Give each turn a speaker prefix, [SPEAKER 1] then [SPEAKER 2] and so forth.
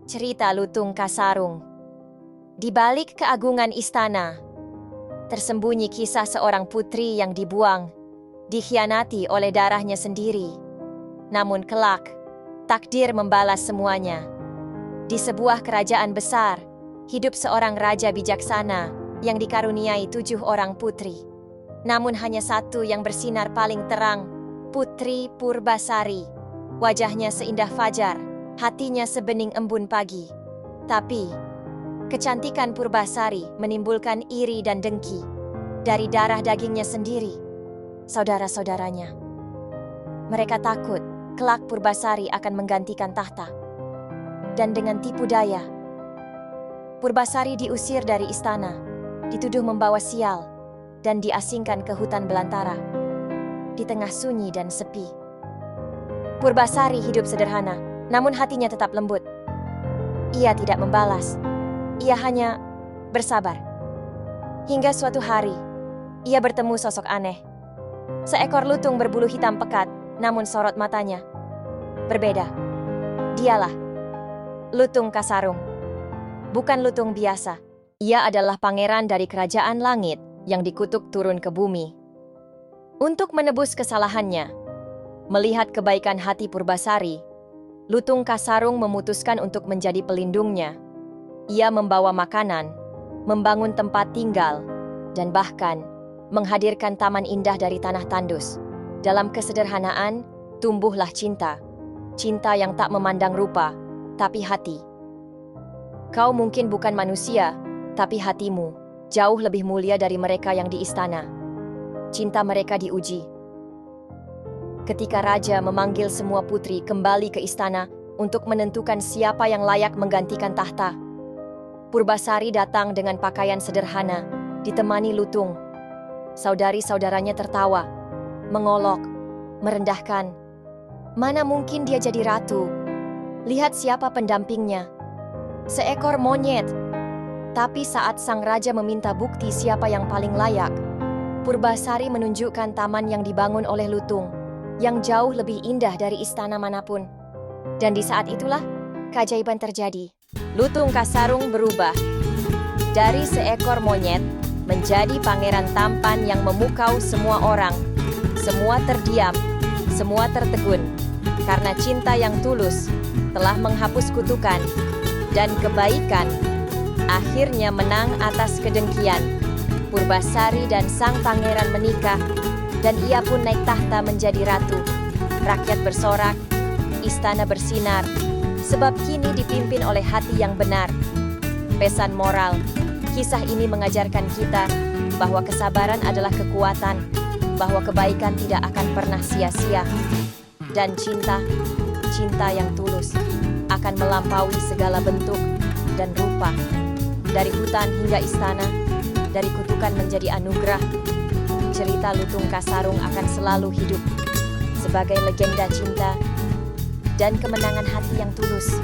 [SPEAKER 1] Cerita Lutung Kasarung. Di balik keagungan istana, tersembunyi kisah seorang putri yang dibuang, dikhianati oleh darahnya sendiri. Namun kelak, takdir membalas semuanya. Di sebuah kerajaan besar, hidup seorang raja bijaksana yang dikaruniai 7 orang putri. Namun hanya satu yang bersinar paling terang, Putri Purbasari. Wajahnya seindah fajar, hatinya sebening embun pagi. Tapi, kecantikan Purbasari menimbulkan iri dan dengki dari darah dagingnya sendiri, saudara-saudaranya. Mereka takut kelak Purbasari akan menggantikan tahta. Dan dengan tipu daya, Purbasari diusir dari istana, dituduh membawa sial, dan diasingkan ke hutan belantara. Di tengah sunyi dan sepi, Purbasari hidup sederhana, namun hatinya tetap lembut. Ia tidak membalas, ia hanya bersabar. Hingga suatu hari, ia bertemu sosok aneh. Seekor lutung berbulu hitam pekat, namun sorot matanya berbeda. Dialah Lutung Kasarung. Bukan lutung biasa. Ia adalah pangeran dari kerajaan langit yang dikutuk turun ke bumi. Untuk menebus kesalahannya, melihat kebaikan hati Purbasari, Lutung Kasarung memutuskan untuk menjadi pelindungnya. Ia membawa makanan, membangun tempat tinggal, dan bahkan menghadirkan taman indah dari tanah tandus. Dalam kesederhanaan, tumbuhlah cinta. Cinta yang tak memandang rupa, tapi hati. Kau mungkin bukan manusia, tapi hatimu jauh lebih mulia dari mereka yang di istana. Cinta mereka diuji. Ketika raja memanggil semua putri kembali ke istana untuk menentukan siapa yang layak menggantikan tahta, Purbasari datang dengan pakaian sederhana, ditemani lutung. Saudari-saudaranya tertawa, mengolok, merendahkan. Mana mungkin dia jadi ratu? Lihat siapa pendampingnya. Seekor monyet. Tapi saat sang raja meminta bukti siapa yang paling layak, Purbasari menunjukkan taman yang dibangun oleh lutung, yang jauh lebih indah dari istana manapun. Dan di saat itulah, keajaiban terjadi. Lutung Kasarung berubah. Dari seekor monyet, menjadi pangeran tampan yang memukau semua orang. Semua terdiam, semua tertegun. Karena cinta yang tulus telah menghapus kutukan, dan kebaikan akhirnya menang atas kedengkian. Purbasari dan sang pangeran menikah, dan ia pun naik tahta menjadi ratu. Rakyat bersorak, istana bersinar, sebab kini dipimpin oleh hati yang benar. Pesan moral, kisah ini mengajarkan kita bahwa kesabaran adalah kekuatan, bahwa kebaikan tidak akan pernah sia-sia, dan cinta yang tulus, akan melampaui segala bentuk dan rupa. Dari hutan hingga istana, dari kutukan menjadi anugerah, cerita Lutung Kasarung akan selalu hidup sebagai legenda cinta dan kemenangan hati yang tulus.